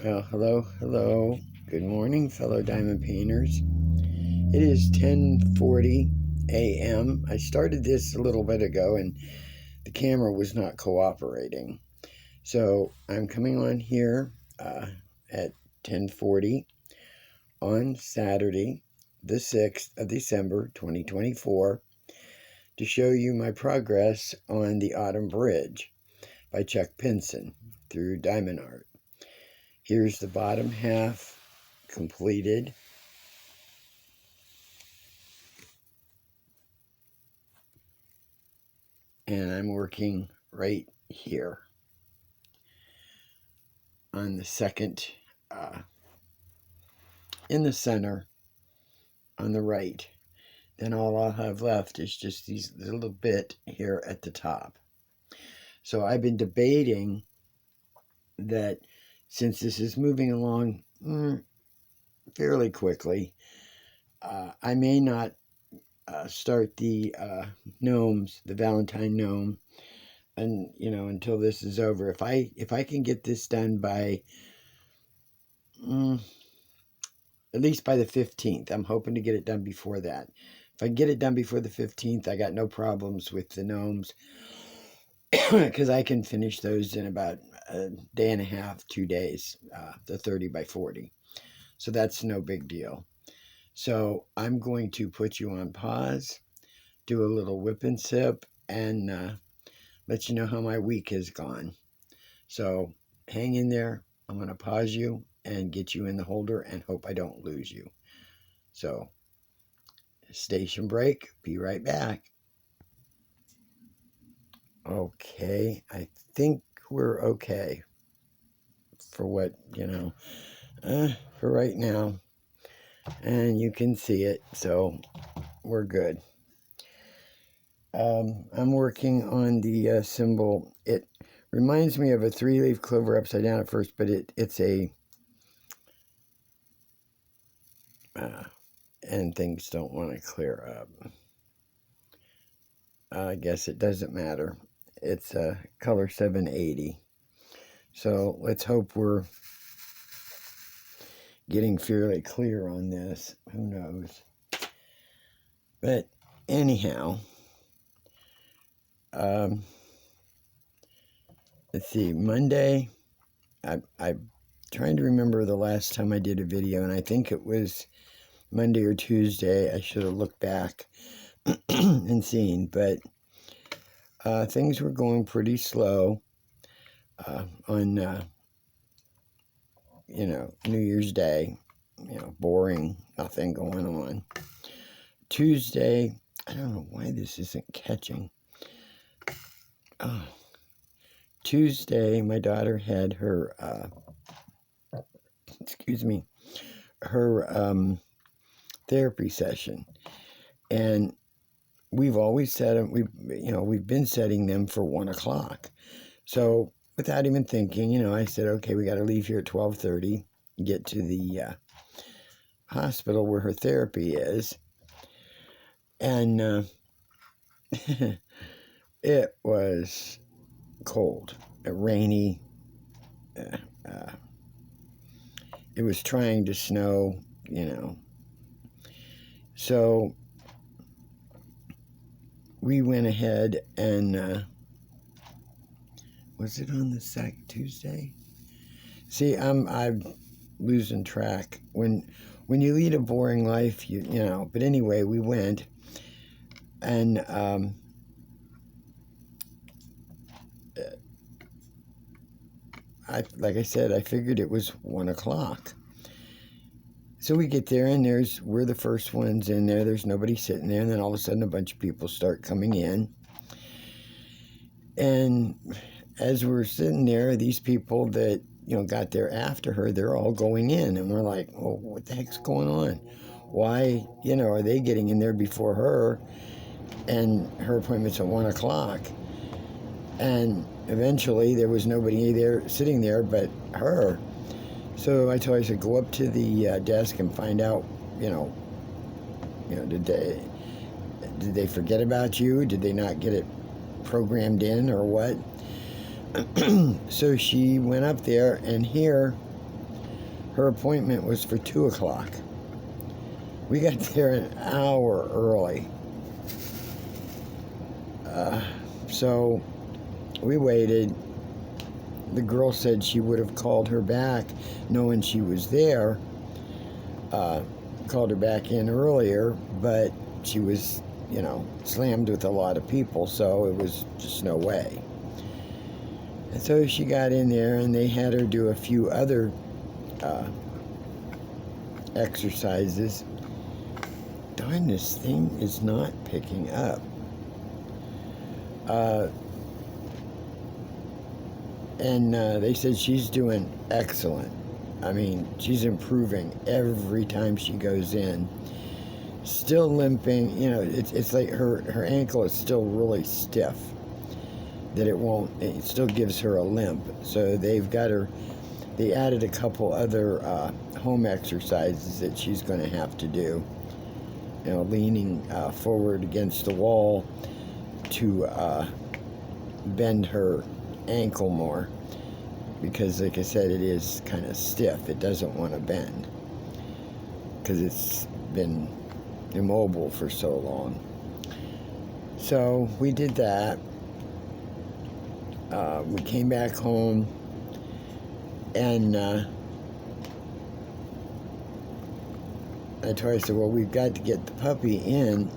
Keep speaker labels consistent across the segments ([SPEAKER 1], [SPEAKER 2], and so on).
[SPEAKER 1] Well, hello. Good morning, fellow diamond painters. It is 10:40 a.m. I started this a little bit ago and the camera was not cooperating. So I'm coming on here at 10:40 on Saturday, the 6th of December, 2024, to show you my progress on the Autumn Bridge by Chuck Pinson through Diamond Art. Here's the bottom half completed. And I'm working right here on the second, in the center, on the right. Then all I'll have left is just these little bit here at the top. So I've been debating that since this is moving along fairly quickly, I may not start the gnomes, the Valentine gnome, and until this is over. If I can get this done by at least by the 15th, I'm hoping to get it done before that. If I get it done before the 15th, I got no problems with the gnomes because I can finish those in about a day and a half, 2 days, the 30 by 40. So that's no big deal. So I'm going to put you on pause, do a little whip and sip, and let you know how my week has gone. So hang in there. I'm going to pause you and get you in the holder and hope I don't lose you. So station break, be right back. Okay, I think we're okay for what, for right now. And you can see it, so we're good. I'm working on the symbol. It reminds me of a 3-leaf clover upside down at first, but it's a, and things don't want to clear up. I guess it doesn't matter. It's color 780. So let's hope we're getting fairly clear on this. Who knows? But anyhow, let's see. Monday, I'm trying to remember the last time I did a video, and I think it was Monday or Tuesday. I should have looked back and seen, but things were going pretty slow on New Year's Day. Boring, nothing going on. Tuesday, I don't know why this isn't catching. Tuesday, my daughter had her her therapy session, and we've always set them. We've been setting them for 1 o'clock. So without even thinking, I said, okay, we got to leave here at 12:30, get to the hospital where her therapy is, and it was cold, rainy. It was trying to snow, So we went ahead and was it on the Tuesday? See, I'm losing track. When you lead a boring life, But anyway, we went, and like I said, I figured it was 1 o'clock. So we get there, and we're the first ones in there. There's nobody sitting there, and then all of a sudden, a bunch of people start coming in. And as we're sitting there, these people that got there after her, they're all going in, and we're like, "Oh, what the heck's going on? Why, are they getting in there before her? And her appointment's at 1 o'clock." And eventually, there was nobody there sitting there but her. So I told her, I said, go up to the desk and find out, did they forget about you? Did they not get it programmed in or what? So she went up there, and here Her appointment was for 2 o'clock. We got there an hour early. So we waited. The girl said she would have called her back knowing she was there. Called her back in earlier, but she was, slammed with a lot of people, so it was just no way. And so she got in there, and they had her do a few other exercises. Darn, this thing is not picking up. And they said she's doing excellent. I mean, she's improving every time she goes in. Still limping, it's like her ankle is still really stiff. That it still gives her a limp. So they added a couple other home exercises that she's going to have to do. Leaning forward against the wall to bend her ankle more. Because, like I said, it is kind of stiff. It doesn't want to bend. Because it's been immobile for so long. So we did that. We came back home. And I told her, I said, well, we've got to get the puppy in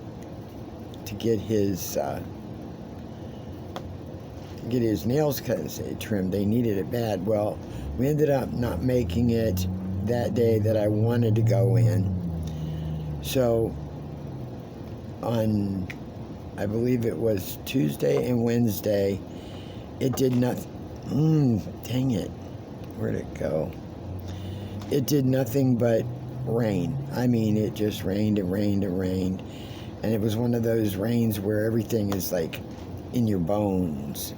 [SPEAKER 1] to get his nails cut and trimmed. They needed it bad. Well, we ended up not making it that day that I wanted to go in. So on, I believe it was Tuesday and Wednesday, it did nothing. Dang it. Where'd it go? It did nothing but rain. I mean, it just rained and rained and rained. And it was one of those rains where everything is like in your bones,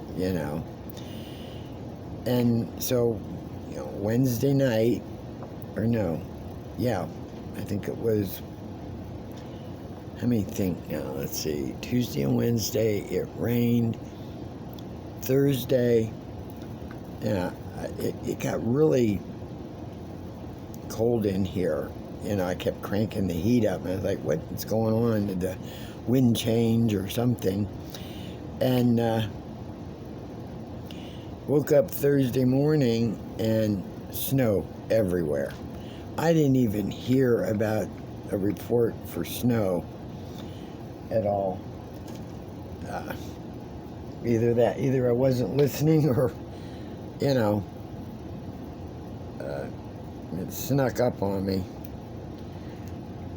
[SPEAKER 1] And so, Wednesday night, I think it was, let's see, Tuesday and Wednesday, it rained. Thursday, it got really cold in here. I kept cranking the heat up, and I was like, what's going on? Did the wind change or something? And woke up Thursday morning and snow everywhere. I didn't even hear about a report for snow at all. Either I wasn't listening or, it snuck up on me.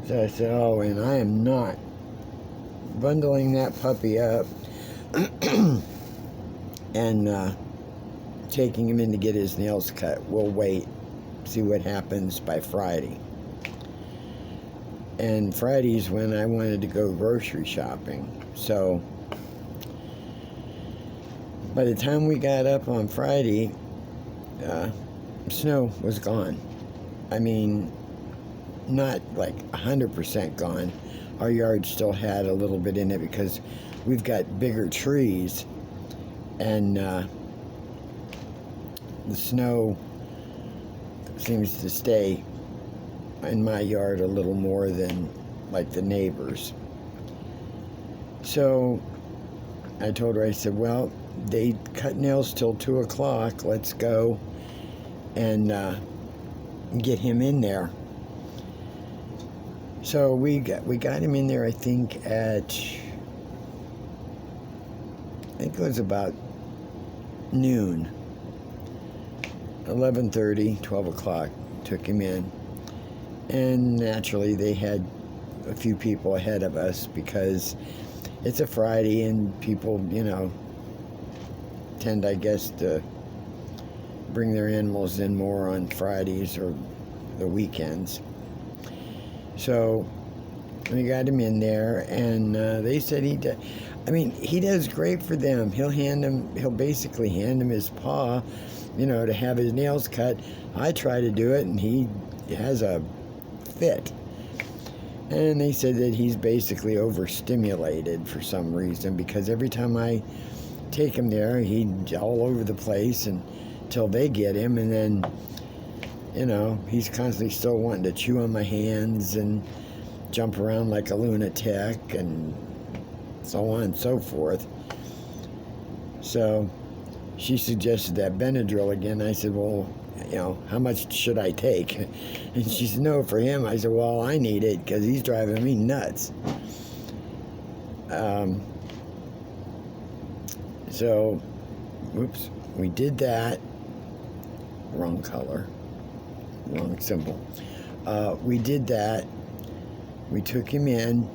[SPEAKER 1] So I said, and I am not bundling that puppy up and taking him in to get his nails cut. We'll wait, see what happens by Friday. And Friday's when I wanted to go grocery shopping. So by the time we got up on Friday, snow was gone. I mean, not like 100% gone. Our yard still had a little bit in it because we've got bigger trees, and the snow seems to stay in my yard a little more than like the neighbors. So I told her, I said, well, they cut nails till 2 o'clock. Let's go and get him in there. So we got him in there, I think it was about noon. 11:30, 12 o'clock, took him in. And naturally, they had a few people ahead of us because it's a Friday and people, tend, I guess, to bring their animals in more on Fridays or the weekends. So we got him in there, and they said he does great for them. He'll basically hand him his paw, to have his nails cut. I try to do it, and he has a fit. And they said that he's basically overstimulated for some reason, because every time I take him there, he's all over the place until they get him, and then he's constantly still wanting to chew on my hands and jump around like a lunatic and so on and so forth. So she suggested that Benadryl again. I said, well, how much should I take? And she said, no, for him. I said, well, I need it because he's driving me nuts. So, whoops, we did that. Wrong color. Wrong symbol. We did that. We took him in,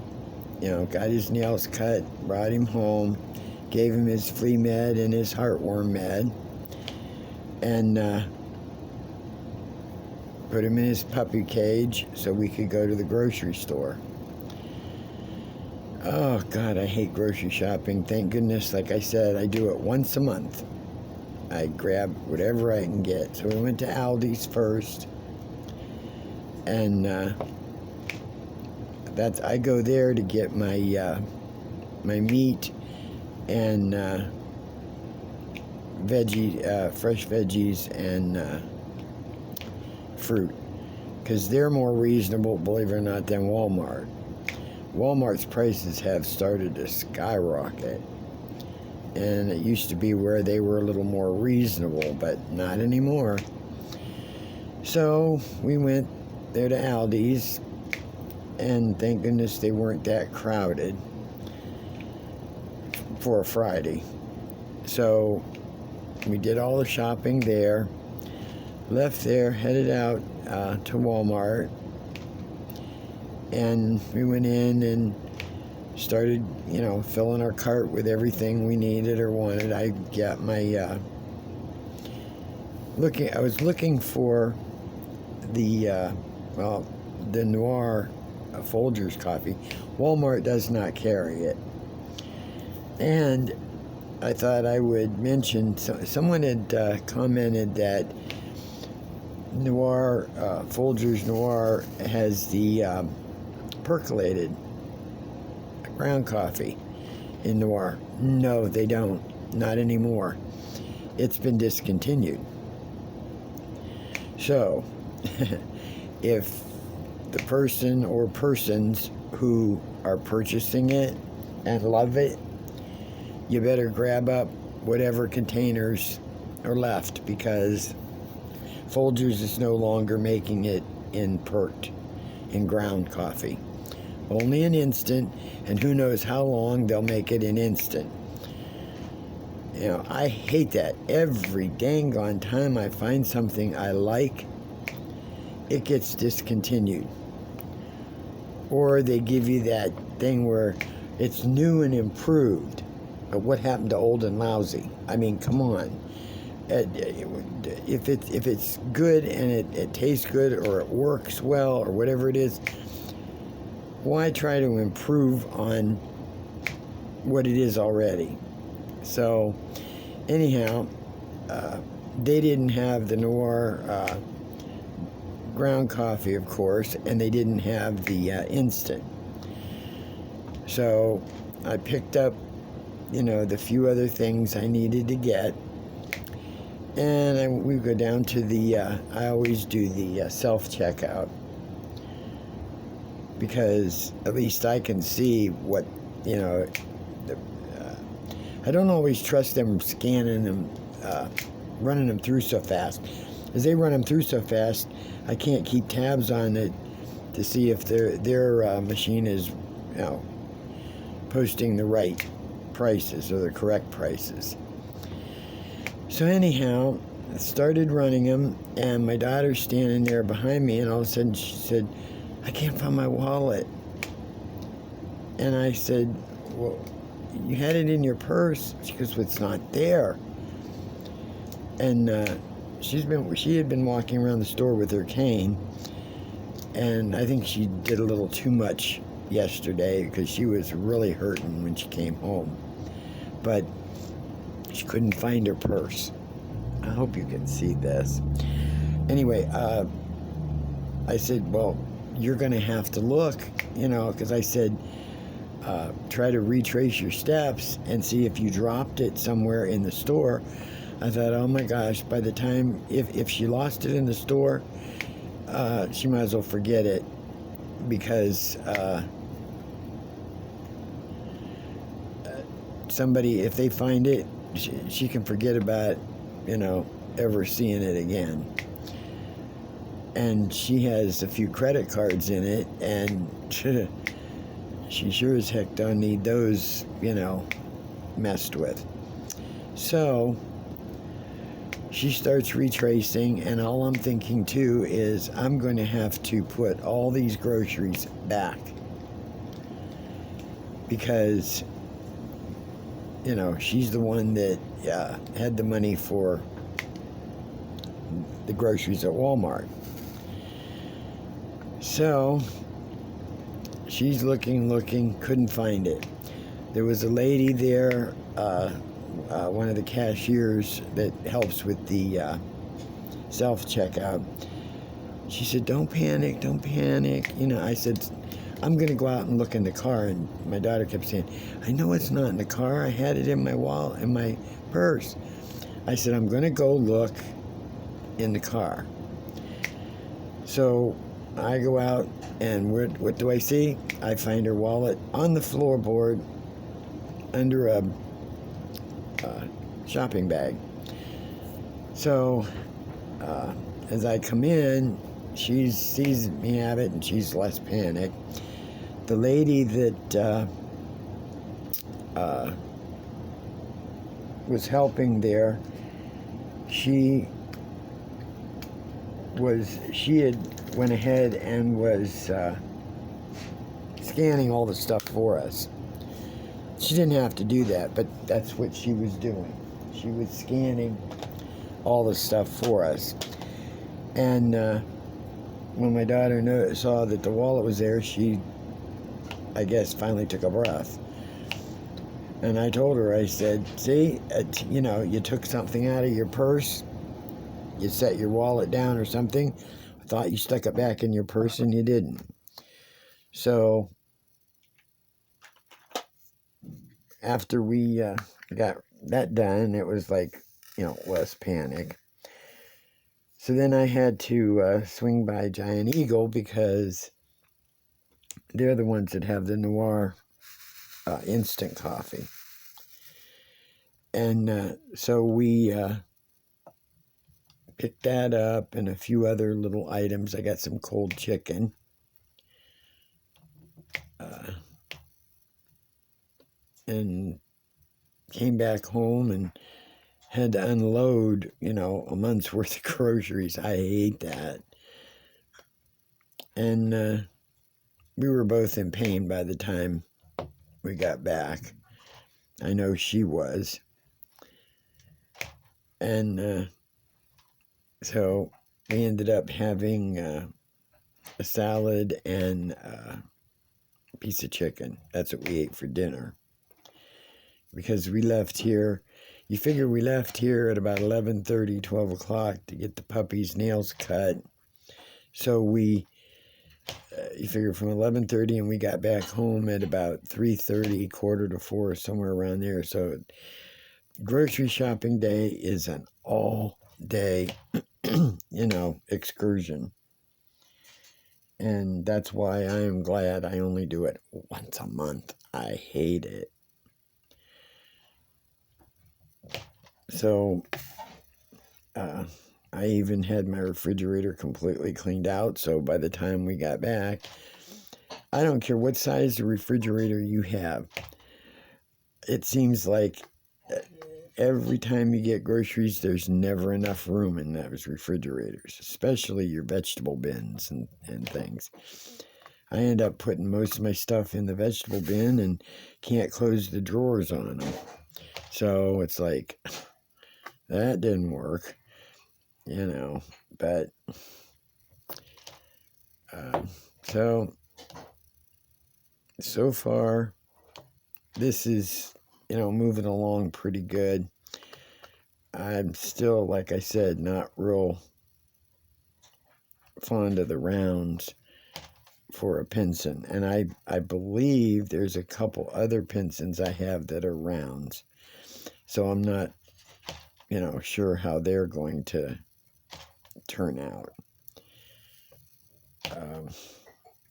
[SPEAKER 1] got his nails cut, brought him home, gave him his flea med and his heartworm med, and put him in his puppy cage so we could go to the grocery store. Oh, God, I hate grocery shopping. Thank goodness, like I said, I do it once a month. I grab whatever I can get. So we went to Aldi's first, and I go there to get my my meat and fresh veggies and fruit, because they're more reasonable, believe it or not, than Walmart. Walmart's prices have started to skyrocket, and it used to be where they were a little more reasonable, but not anymore. So we went there to Aldi's, and thank goodness they weren't that crowded for a Friday. So we did all the shopping there, left there, headed out to Walmart, and we went in and started, filling our cart with everything we needed or wanted. I got my I was looking for the Noir Folgers coffee. Walmart does not carry it. And I thought I would mention, someone had commented that Noir, Folgers Noir has the percolated ground coffee in Noir. No, they don't. Not anymore. It's been discontinued. So, if the person or persons who are purchasing it and love it, you better grab up whatever containers are left, because Folgers is no longer making it in ground coffee. Only an instant, and who knows how long they'll make it in instant. I hate that. Every dang gone time I find something I like, it gets discontinued. Or they give you that thing where it's new and improved. But what happened to old and lousy? I mean, come on. If it's good and it tastes good, or it works well, or whatever it is, why try to improve on what it is already? So, anyhow, they didn't have the Noir ground coffee, of course, and they didn't have the instant. So I picked up, the few other things I needed to get, and we go down to the, I always do the self-checkout, because at least I can see what, I don't always trust them scanning them, running them through so fast. As they run them through so fast, I can't keep tabs on it to see if their machine is, posting the right prices or the correct prices. So anyhow, I started running them, and my daughter's standing there behind me, and all of a sudden she said, I can't find my wallet. And I said, well, you had it in your purse. She goes, well, it's not there. And she had been walking around the store with her cane, and I think she did a little too much yesterday, because she was really hurting when she came home. But she couldn't find her purse. I hope you can see this. Anyway, I said, well, you're going to have to look, because I said, try to retrace your steps and see if you dropped it somewhere in the store. I thought, oh my gosh, by the time, if she lost it in the store, she might as well forget it, because somebody, if they find it, she can forget about, ever seeing it again. And she has a few credit cards in it, and she sure as heck don't need those, messed with. So she starts retracing, and all I'm thinking too is I'm going to have to put all these groceries back, because she's the one that had the money for the groceries at Walmart. So she's looking, couldn't find it. There was a lady there, one of the cashiers that helps with the self-checkout. She said, don't panic. I said, I'm going to go out and look in the car. And my daughter kept saying, I know it's not in the car. I had it in my wallet, in my purse. I said, I'm going to go look in the car. So I go out, and what do I see? I find her wallet on the floorboard under a shopping bag. So as I come in, she sees me have it, and she's less panicked. The lady that was helping there, she had went ahead and was scanning all the stuff for us. She didn't have to do that, but that's what she was doing. She was scanning all the stuff for us. And when my daughter saw that the wallet was there, she, I guess, finally took a breath. And I told her, I said, see, you took something out of your purse, you set your wallet down or something. I thought you stuck it back in your purse, and you didn't. So after we got that done, it was like, less panic. So then I had to swing by Giant Eagle, because they're the ones that have the Noir instant coffee. And so we picked that up, and a few other little items. I got some cold chicken. And came back home and had to unload, a month's worth of groceries. I hate that. And we were both in pain by the time we got back. I know she was. And so we ended up having a salad and a piece of chicken. That's what we ate for dinner. Because we left here, you figure we left here at about 11:30, 12 o'clock to get the puppy's nails cut. So you figure from 11:30, and we got back home at about 3:30, 3:45, somewhere around there. So grocery shopping day is an all-day, excursion. And that's why I am glad I only do it once a month. I hate it. So I even had my refrigerator completely cleaned out. So by the time we got back, I don't care what size the refrigerator you have. It seems like every time you get groceries, there's never enough room in those refrigerators, especially your vegetable bins and things. I end up putting most of my stuff in the vegetable bin and can't close the drawers on them. So it's like, that didn't work, but so far this is, moving along pretty good. I'm still, like I said, not real fond of the rounds for a Pinson. And I believe there's a couple other Pinsons I have that are rounds. So I'm not, sure how they're going to turn out.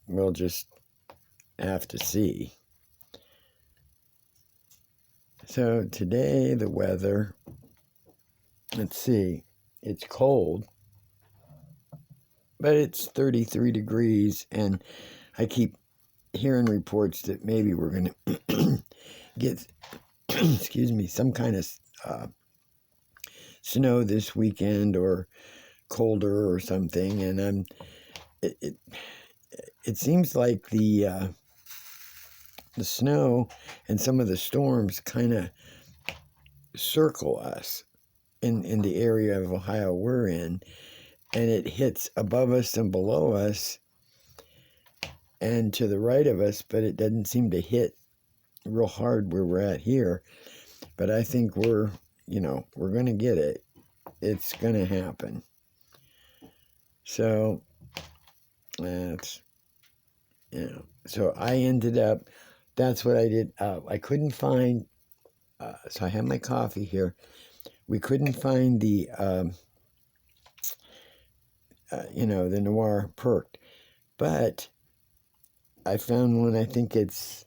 [SPEAKER 1] We'll just have to see. So today the weather, let's see, it's cold, but it's 33 degrees, and I keep hearing reports that maybe we're going to get, excuse me, some kind of snow this weekend, or colder or something, and it seems like the snow and some of the storms kind of circle us in the area of Ohio we're in, and it hits above us and below us and to the right of us, but it doesn't seem to hit real hard where we're at here. But I think we're going to get it. It's going to happen. So that's, so I ended up, that's what I did. I couldn't find, so I have my coffee here. We couldn't find the, the Noir Perked, but I found one. I think it's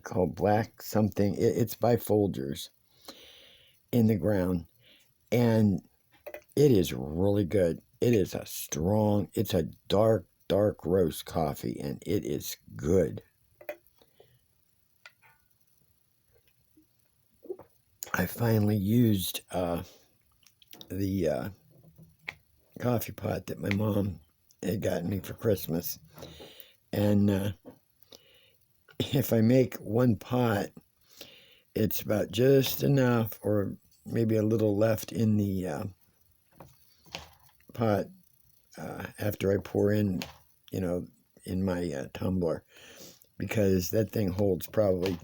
[SPEAKER 1] called Black something. It's by Folgers in the ground, and it is really good. It is it's a dark roast coffee, and it is good. I finally used the coffee pot that my mom had gotten me for Christmas, and if I make one pot, it's about just enough, or maybe a little left in the pot after I pour in, in my tumbler, because that thing holds probably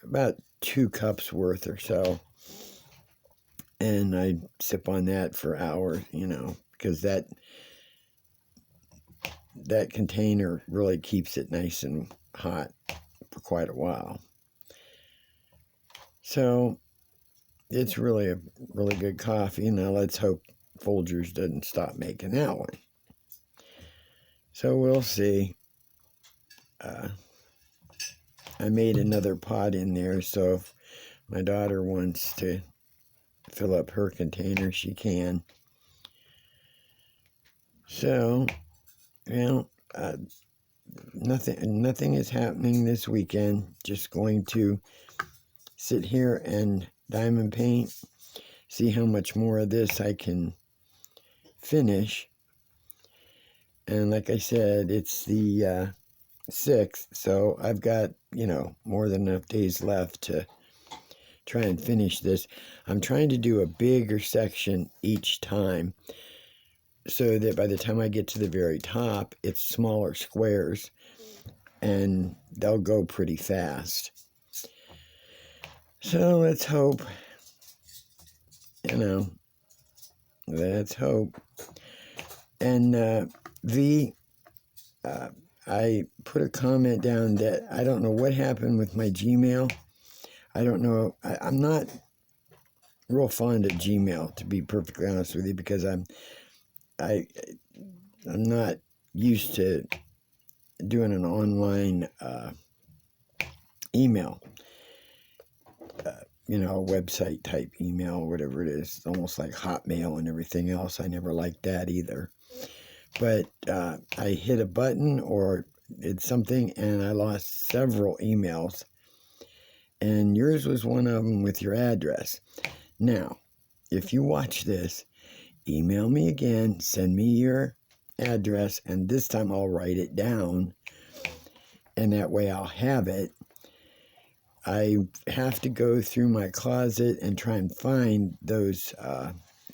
[SPEAKER 1] about 2 cups worth or so, and I sip on that for hours, because that container really keeps it nice and hot for quite a while. So it's really a really good coffee. Now let's hope Folgers doesn't stop making that one. So we'll see. I made another pot in there, so if my daughter wants to fill up her container, she can. So, nothing is happening this weekend. Just going to sit here and diamond paint, see how much more of this I can finish. And like I said, it's the 6th, so I've got, more than enough days left to try and finish this. I'm trying to do a bigger section each time, so that by the time I get to the very top, it's smaller squares, and they'll go pretty fast. So let's hope, let's hope. And I put a comment down that I don't know what happened with my Gmail. I don't know. I'm not real fond of Gmail, to be perfectly honest with you, because I'm not used to doing an online email, a website type email, whatever it is. It's almost like Hotmail and everything else. I never liked that either. But I hit a button or did something, and I lost several emails. And yours was one of them with your address. Now, if you watch this, email me again, send me your address, and this time I'll write it down, and that way I'll have it. I have to go through my closet and try and find those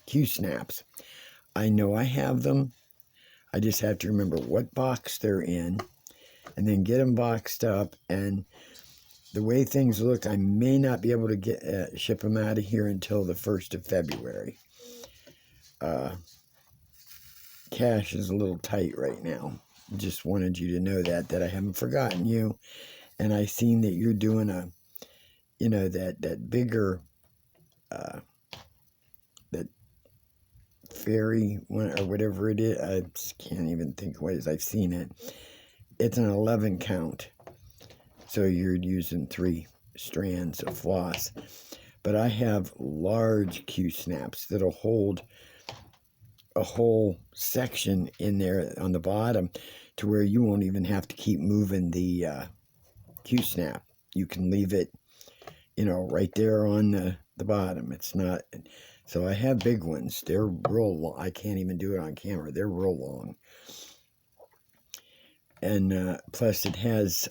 [SPEAKER 1] Q-snaps. I know I have them. I just have to remember what box they're in, and then get them boxed up. And the way things look, I may not be able to ship them out of here until the 1st of February. Cash is a little tight right now. Just wanted you to know that I haven't forgotten you. And I seen that you're doing that bigger fairy one or whatever it is. I just can't even think what it is. I've seen it. It's an 11 count. So you're using 3 strands of floss. But I have large Q-snaps that'll hold a whole section in there on the bottom to where you won't even have to keep moving the Q-snap. You can leave it, right there on the bottom. It's not... So I have big ones. They're real long. I can't even do it on camera. They're real long. And plus it has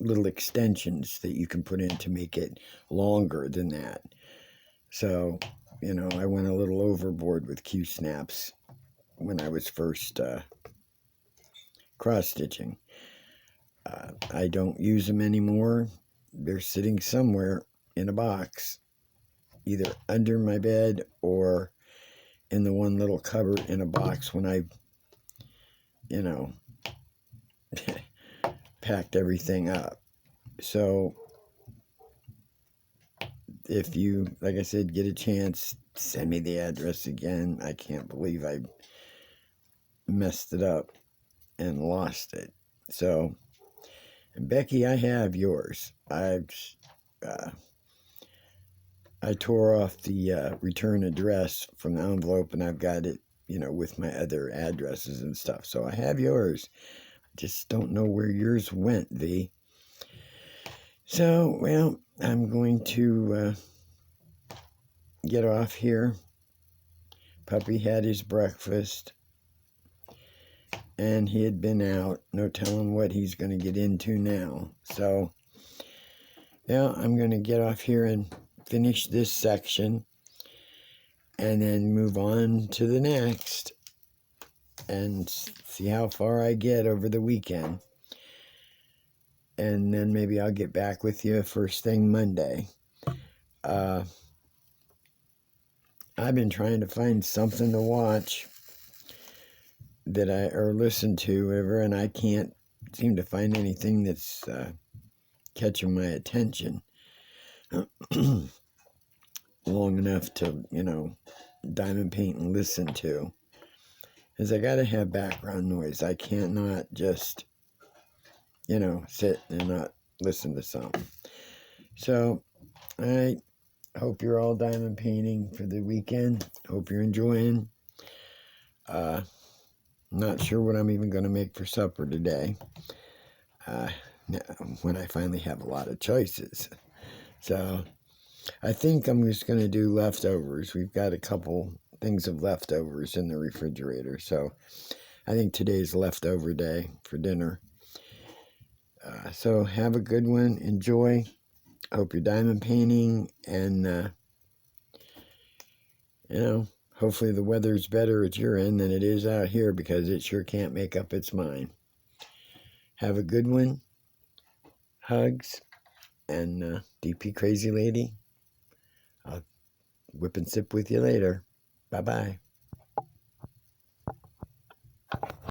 [SPEAKER 1] little extensions that you can put in to make it longer than that. So, I went a little overboard with Q-snaps when I was first cross-stitching. I don't use them anymore. They're sitting somewhere in a box, either under my bed or in the one little cupboard in a box when I, packed everything up. So if you, like I said, get a chance, send me the address again. I can't believe I messed it up and lost it. So, and Becky, I have yours. I tore off the return address from the envelope, and I've got it, with my other addresses and stuff. So I have yours. I just don't know where yours went, V. So, well, I'm going to get off here. Puppy had his breakfast, and he had been out. No telling what he's going to get into now. So, yeah, I'm going to get off here and finish this section and then move on to the next and see how far I get over the weekend. And then maybe I'll get back with you first thing Monday. I've been trying to find something to watch or listen to, whatever, and I can't seem to find anything that's catching my attention long enough to, diamond paint and listen to. Because I got to have background noise. I can't not just, sit and not listen to something. So, I hope you're all diamond painting for the weekend. Hope you're enjoying. Not sure what I'm even going to make for supper today. When I finally have a lot of choices. So, I think I'm just going to do leftovers. We've got a couple things of leftovers in the refrigerator. So, I think today's leftover day for dinner. So, have a good one. Enjoy. Hope you're diamond painting. And, hopefully the weather's better at your end than it is out here, because it sure can't make up its mind. Have a good one. Hugs. And DP Crazy Lady, I'll whip and sip with you later. Bye-bye.